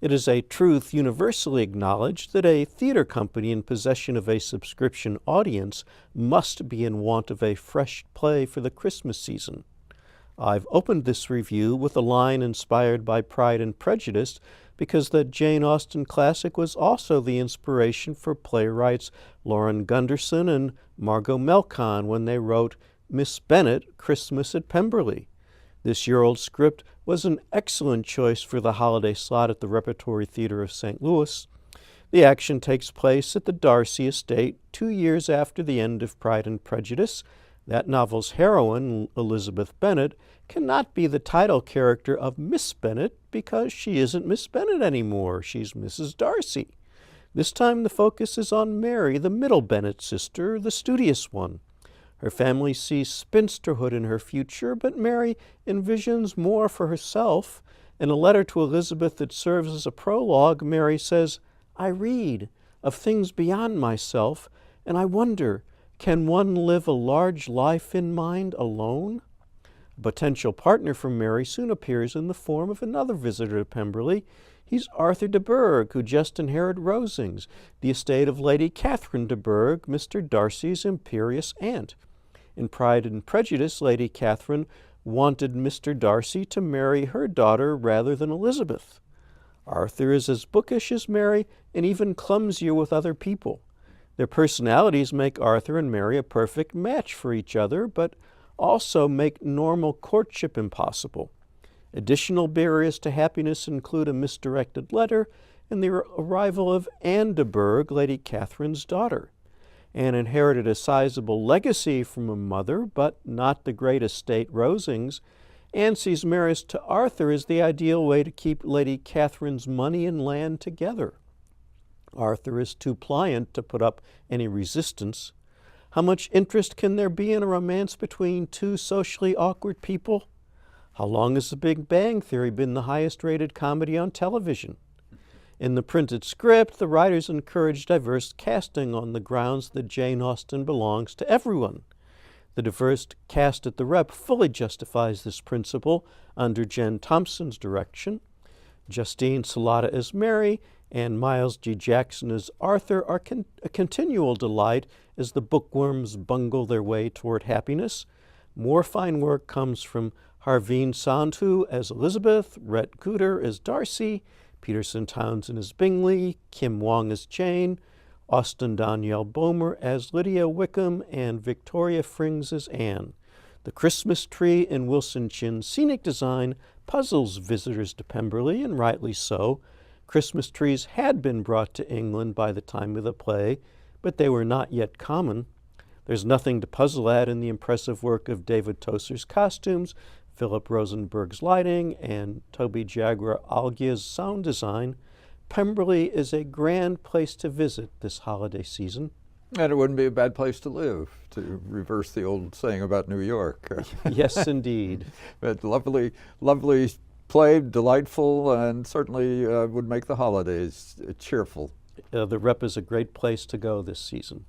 It is a truth universally acknowledged that a theater company in possession of a subscription audience must be in want of a fresh play for the Christmas season. I've opened this review with a line inspired by Pride and Prejudice because the Jane Austen classic was also the inspiration for playwrights Lauren Gunderson and Margot Melcon when they wrote Miss Bennet, Christmas at Pemberley. This year-old script was an excellent choice for the holiday slot at the Repertory Theater of St. Louis. The action takes place at the Darcy estate 2 years after the end of Pride and Prejudice. That novel's heroine, Elizabeth Bennet, cannot be the title character of Miss Bennet because she isn't Miss Bennet anymore. She's Mrs. Darcy. This time the focus is on Mary, the middle Bennet sister, the studious one. Her family sees spinsterhood in her future, but Mary envisions more for herself. In a letter to Elizabeth that serves as a prologue, Mary says, "I read of things beyond myself, and I wonder, can one live a large life in mind alone?" A potential partner for Mary soon appears in the form of another visitor to Pemberley. He's Arthur de Burgh, who just inherited Rosings, the estate of Lady Catherine de Burgh, Mr. Darcy's imperious aunt. In Pride and Prejudice, Lady Catherine wanted Mr. Darcy to marry her daughter rather than Elizabeth. Arthur is as bookish as Mary and even clumsier with other people. Their personalities make Arthur and Mary a perfect match for each other, but also make normal courtship impossible. Additional barriers to happiness include a misdirected letter and the arrival of Anne de Burgh, Lady Catherine's daughter. Anne inherited a sizable legacy from her mother, but not the great estate Rosings. Anne sees marriage to Arthur as the ideal way to keep Lady Catherine's money and land together. Arthur is too pliant to put up any resistance. How much interest can there be in a romance between two socially awkward people? How long has The Big Bang Theory been the highest-rated comedy on television? In the printed script, the writers encourage diverse casting on the grounds that Jane Austen belongs to everyone. The diverse cast at the Rep fully justifies this principle under Jen Thompson's direction. Justine Salata as Mary and Miles G. Jackson as Arthur are a continual delight as the bookworms bungle their way toward happiness. More fine work comes from Harveen Sandhu as Elizabeth, Rhett Cooter as Darcy, Peterson Townsend as Bingley, Kim Wong as Jane, Austin Danielle Bomer as Lydia Wickham, and Victoria Frings as Anne. The Christmas tree in Wilson Chin's scenic design puzzles visitors to Pemberley, and rightly so. Christmas trees had been brought to England by the time of the play, but they were not yet common. There's nothing to puzzle at in the impressive work of David Toser's costumes, Philip Rosenberg's lighting, and Toby Jaguar Algia's sound design. Pemberley is a grand place to visit this holiday season. And it wouldn't be a bad place to live, to reverse the old saying about New York. Yes, indeed. But lovely play, delightful, and certainly would make the holidays cheerful. The Rep is a great place to go this season.